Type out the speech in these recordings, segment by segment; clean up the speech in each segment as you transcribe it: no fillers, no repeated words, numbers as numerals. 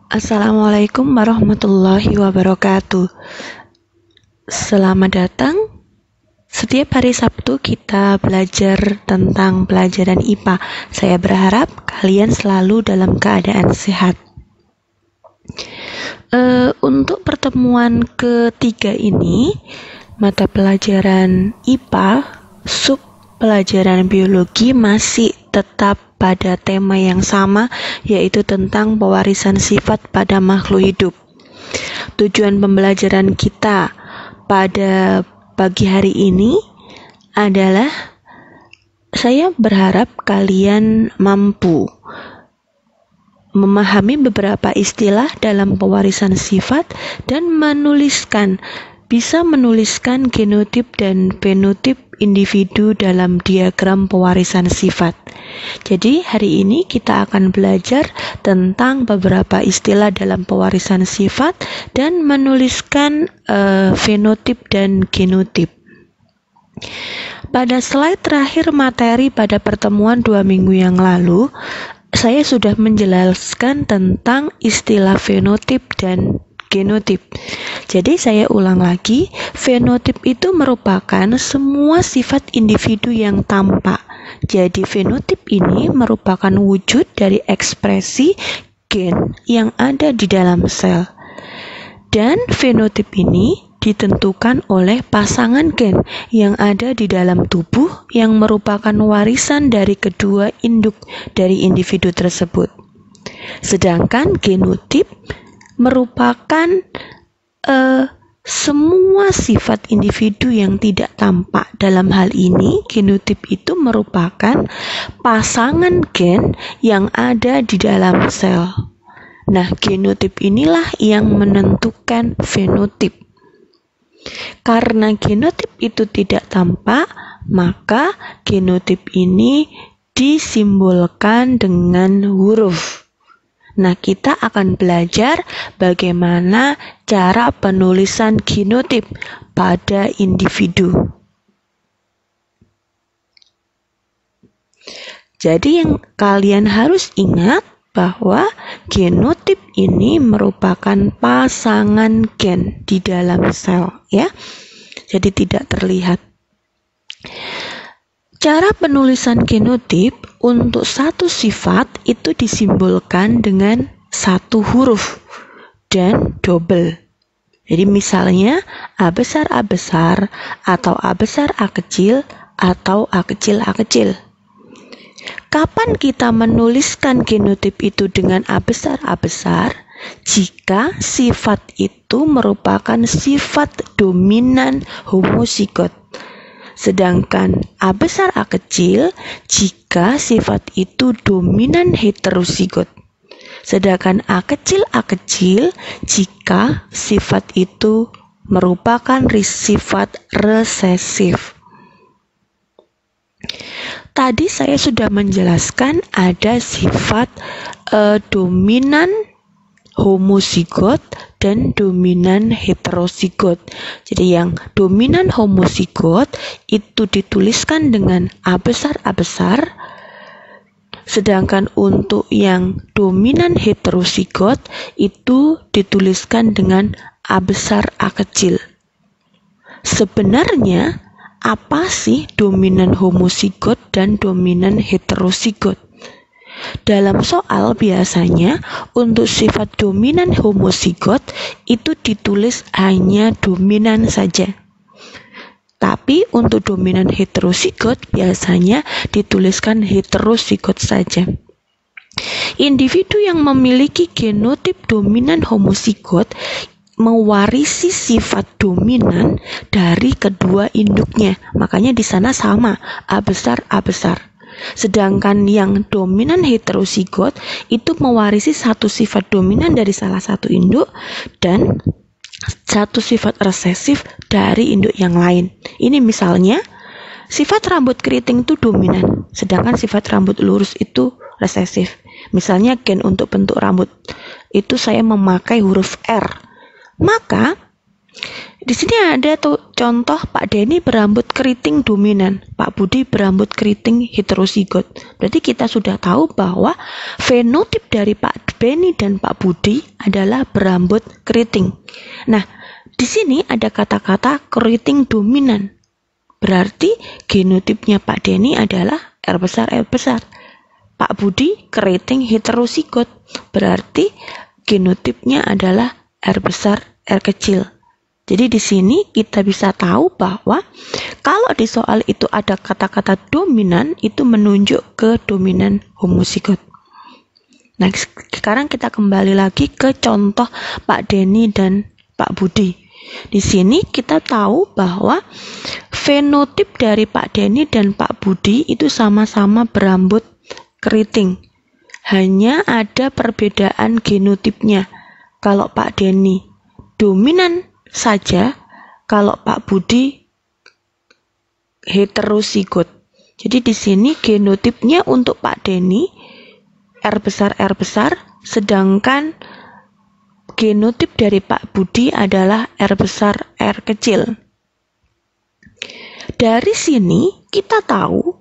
Assalamualaikum warahmatullahi wabarakatuh. Selamat datang. Setiap hari Sabtu kita belajar tentang pelajaran IPA. Saya berharap kalian selalu dalam keadaan sehat. Untuk pertemuan ketiga ini, mata pelajaran IPA, sub pelajaran biologi masih tetap pada tema yang sama, yaitu tentang pewarisan sifat pada makhluk hidup. Tujuan pembelajaran kita pada pagi hari ini adalah saya berharap kalian mampu memahami beberapa istilah dalam pewarisan sifat dan bisa menuliskan genotip dan fenotip individu dalam diagram pewarisan sifat. Jadi hari ini kita akan belajar tentang beberapa istilah dalam pewarisan sifat dan menuliskan fenotip dan genotip. Pada slide terakhir materi pada pertemuan 2 minggu yang lalu, saya sudah menjelaskan tentang istilah fenotip dan genotip. Jadi saya ulang lagi, fenotip itu merupakan semua sifat individu yang tampak. Jadi fenotip ini merupakan wujud dari ekspresi gen yang ada di dalam sel. Dan fenotip ini ditentukan oleh pasangan gen yang ada di dalam tubuh yang merupakan warisan dari kedua induk dari individu tersebut. Sedangkan genotip merupakan semua sifat individu yang tidak tampak. Dalam hal ini, genotip itu merupakan pasangan gen yang ada di dalam sel. Nah, genotip inilah yang menentukan fenotip. Karena genotip itu tidak tampak, maka genotip ini disimbolkan dengan huruf. Nah, kita akan belajar bagaimana cara penulisan genotip pada individu. Jadi yang kalian harus ingat bahwa genotip ini merupakan pasangan gen di dalam sel, ya. Jadi tidak terlihat. Cara penulisan genotip untuk satu sifat itu disimbolkan dengan satu huruf dan double. Jadi misalnya A besar A besar, atau A besar A kecil, atau A kecil A kecil. Kapan kita menuliskan genotip itu dengan A besar A besar? Jika sifat itu merupakan sifat dominan homozigot. Sedangkan A besar A kecil jika sifat itu dominan heterozigot. Sedangkan A kecil jika sifat itu merupakan sifat resesif. Tadi saya sudah menjelaskan ada sifat dominan homozigot dan dominan heterozigot. Jadi yang dominan homozigot itu dituliskan dengan A besar A besar, sedangkan untuk yang dominan heterozigot itu dituliskan dengan A besar A kecil. Sebenarnya apa sih dominan homozigot dan dominan heterozigot? Dalam soal biasanya untuk sifat dominan homozigot itu ditulis hanya dominan saja. Tapi untuk dominan heterozigot biasanya dituliskan heterozigot saja. Individu yang memiliki genotip dominan homozigot mewarisi sifat dominan dari kedua induknya. Makanya di sana sama, A besar A besar. Sedangkan yang dominan heterozigot itu mewarisi satu sifat dominan dari salah satu induk dan satu sifat resesif dari induk yang lain. Ini misalnya sifat rambut keriting itu dominan, sedangkan sifat rambut lurus itu resesif. Misalnya gen untuk bentuk rambut itu saya memakai huruf R. Maka Di sini ada tuh contoh Pak Denny berambut keriting dominan, Pak Budi berambut keriting heterozigot. Berarti kita sudah tahu bahwa fenotip dari Pak Denny dan Pak Budi adalah berambut keriting. Nah, di sini ada kata-kata keriting dominan. Berarti genotipnya Pak Denny adalah R besar R besar. Pak Budi keriting heterozigot. Berarti genotipnya adalah R besar R kecil. Jadi di sini kita bisa tahu bahwa kalau di soal itu ada kata-kata dominan, itu menunjuk ke dominan homozigot. Nah, sekarang kita kembali lagi ke contoh Pak Denny dan Pak Budi. Di sini kita tahu bahwa fenotip dari Pak Denny dan Pak Budi itu sama-sama berambut keriting. Hanya ada perbedaan genotipnya. Kalau Pak Denny dominan saja, kalau Pak Budi heterozigot. Jadi di sini genotipnya untuk Pak Denny R besar, sedangkan genotip dari Pak Budi adalah R besar R kecil. Dari sini kita tahu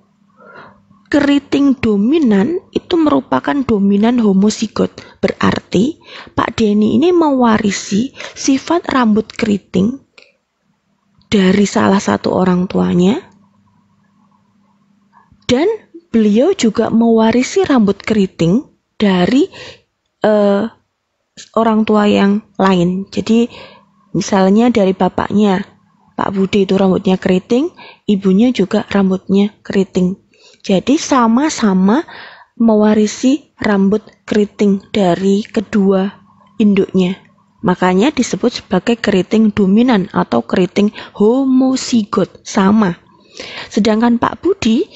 keriting dominan itu merupakan dominan homozigot. Berarti Pak Denny ini mewarisi sifat rambut keriting dari salah satu orang tuanya, dan beliau juga mewarisi rambut keriting dari orang tua yang lain. Jadi misalnya dari bapaknya, Pak Budi itu rambutnya keriting, ibunya juga rambutnya keriting. Jadi sama-sama mewarisi rambut keriting dari kedua induknya. Makanya disebut sebagai keriting dominan atau keriting homozigot, sama. Sedangkan Pak Budi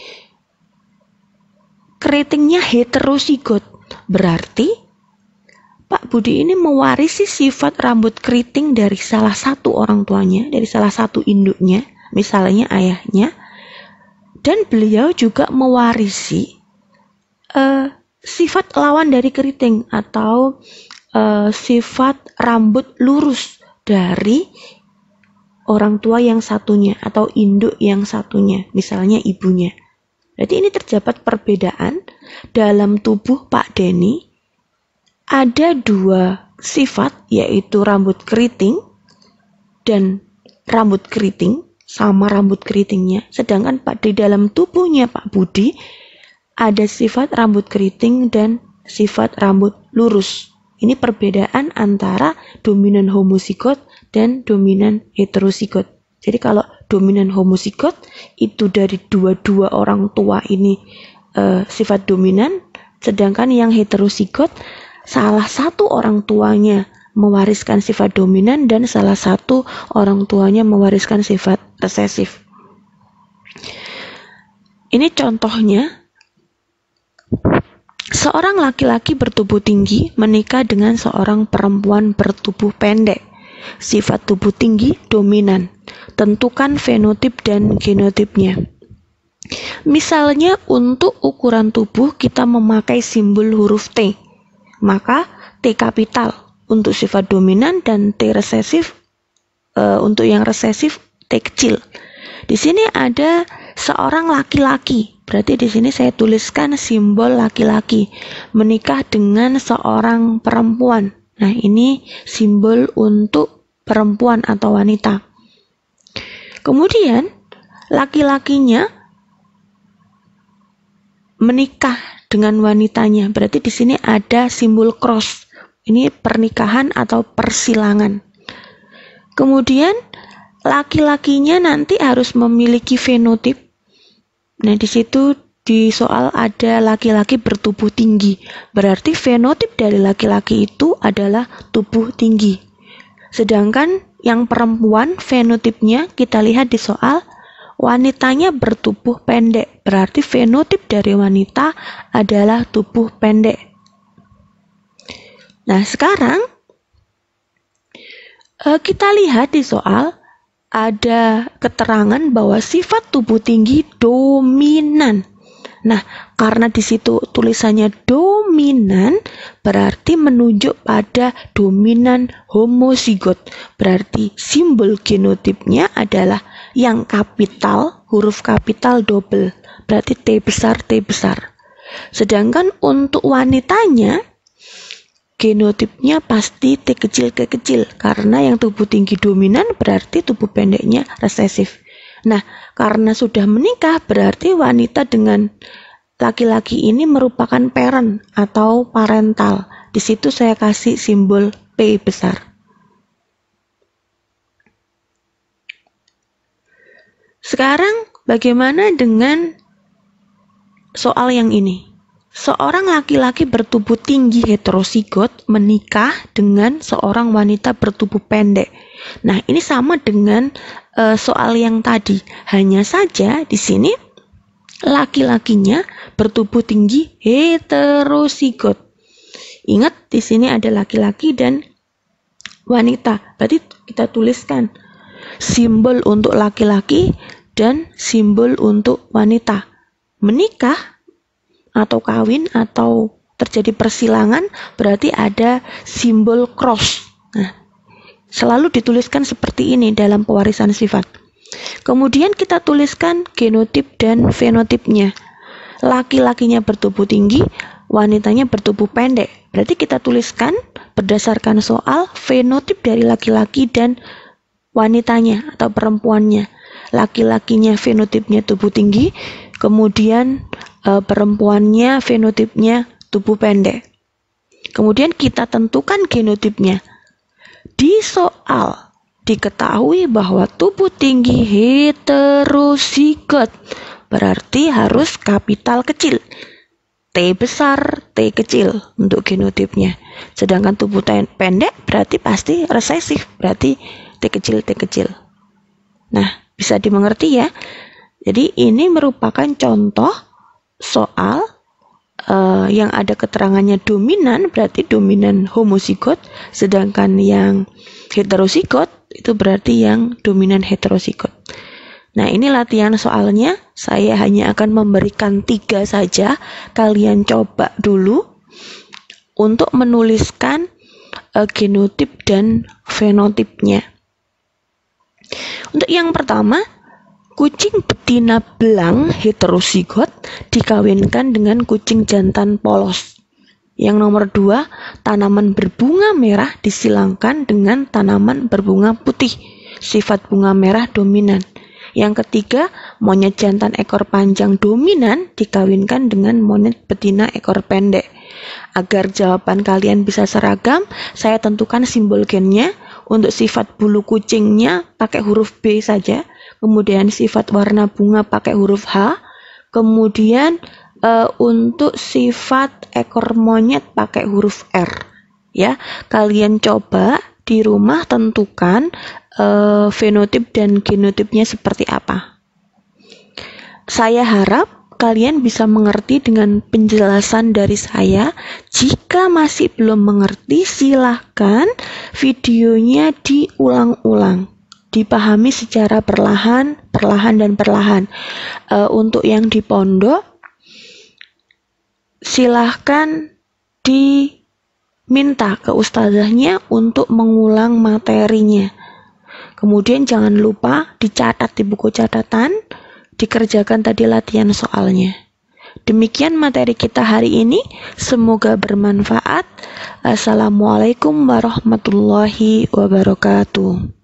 keritingnya heterozigot. Berarti Pak Budi ini mewarisi sifat rambut keriting dari salah satu orang tuanya, dari salah satu induknya, misalnya ayahnya. Dan beliau juga mewarisi sifat lawan dari keriting atau sifat rambut lurus dari orang tua yang satunya atau induk yang satunya, misalnya ibunya. Jadi ini terdapat perbedaan dalam tubuh Pak Denny. Ada dua sifat, yaitu rambut keriting dan rambut keriting, sama rambut keritingnya. Sedangkan di dalam tubuhnya Pak Budi ada sifat rambut keriting dan sifat rambut lurus. Ini perbedaan antara dominan homozigot dan dominan heterozigot. Jadi kalau dominan homozigot itu dari dua-dua orang tua ini sifat dominan, sedangkan yang heterozigot salah satu orang tuanya mewariskan sifat dominan dan salah satu orang tuanya mewariskan sifat resesif. Ini contohnya, seorang laki-laki bertubuh tinggi menikah dengan seorang perempuan bertubuh pendek. Sifat tubuh tinggi dominan. Tentukan fenotip dan genotipnya. Misalnya untuk ukuran tubuh kita memakai simbol huruf T. Maka T kapital untuk sifat dominan dan T resesif untuk yang resesif T kecil. Di sini ada seorang laki-laki. Berarti di sini saya tuliskan simbol laki-laki menikah dengan seorang perempuan. Nah, ini simbol untuk perempuan atau wanita. Kemudian laki-lakinya menikah dengan wanitanya. Berarti di sini ada simbol cross. Ini pernikahan atau persilangan. Kemudian laki-lakinya nanti harus memiliki fenotip. Nah, di situ di soal ada laki-laki bertubuh tinggi. Berarti fenotip dari laki-laki itu adalah tubuh tinggi. Sedangkan yang perempuan fenotipnya kita lihat di soal wanitanya bertubuh pendek. Berarti fenotip dari wanita adalah tubuh pendek. Nah, sekarang kita lihat di soal ada keterangan bahwa sifat tubuh tinggi dominan. Nah, karena di situ tulisannya dominan, berarti menunjuk pada dominan homozigot. Berarti simbol genotipnya adalah yang kapital, huruf kapital double. Berarti T besar, T besar. Sedangkan untuk wanitanya, genotipnya pasti T kecil, T kecil. Karena yang tubuh tinggi dominan berarti tubuh pendeknya resesif. Nah, karena sudah menikah berarti wanita dengan laki-laki ini merupakan parent atau parental. Di situ saya kasih simbol P besar. Sekarang bagaimana dengan soal yang ini? Seorang laki-laki bertubuh tinggi heterozigot menikah dengan seorang wanita bertubuh pendek. Nah, ini sama dengan soal yang tadi. Hanya saja di sini laki-lakinya bertubuh tinggi heterozigot. Ingat, di sini ada laki-laki dan wanita. Berarti kita tuliskan simbol untuk laki-laki dan simbol untuk wanita. Menikah atau kawin atau terjadi persilangan berarti ada simbol cross. Nah, selalu dituliskan seperti ini dalam pewarisan sifat. Kemudian kita tuliskan genotip dan fenotipnya. Laki-lakinya bertubuh tinggi, wanitanya bertubuh pendek. Berarti kita tuliskan berdasarkan soal fenotip dari laki-laki dan wanitanya atau perempuannya. Laki-lakinya fenotipnya tubuh tinggi, kemudian perempuannya fenotipnya tubuh pendek. Kemudian kita tentukan genotipnya. Di soal diketahui bahwa tubuh tinggi heterozigot berarti harus kapital kecil. T besar, T kecil untuk genotipnya. Sedangkan tubuh pendek berarti pasti resesif, berarti T kecil, T kecil. Nah, bisa dimengerti ya. Jadi ini merupakan contoh soal yang ada keterangannya dominan, berarti dominan homozigot, sedangkan yang heterozigot itu berarti yang dominan heterozigot. Nah, ini latihan soalnya. Saya hanya akan memberikan 3 saja. Kalian coba dulu untuk menuliskan genotip dan fenotipnya. Untuk yang pertama, kucing betina belang heterozigot dikawinkan dengan kucing jantan polos. Yang nomor 2, tanaman berbunga merah disilangkan dengan tanaman berbunga putih. Sifat bunga merah dominan. Yang ketiga, monyet jantan ekor panjang dominan dikawinkan dengan monyet betina ekor pendek. Agar jawaban kalian bisa seragam, saya tentukan simbol gennya. Untuk sifat bulu kucingnya pakai huruf B saja. Kemudian sifat warna bunga pakai huruf H. Kemudian untuk sifat ekor monyet pakai huruf R. Ya, kalian coba di rumah tentukan fenotip dan genotipnya seperti apa. Saya harap kalian bisa mengerti dengan penjelasan dari saya. Jika masih belum mengerti, silahkan videonya diulang-ulang. Dipahami secara perlahan dan perlahan. Untuk yang di pondok, silahkan diminta ke ustazahnya untuk mengulang materinya. Kemudian jangan lupa dicatat di buku catatan, dikerjakan tadi latihan soalnya. Demikian materi kita hari ini, semoga bermanfaat. Assalamualaikum warahmatullahi wabarakatuh.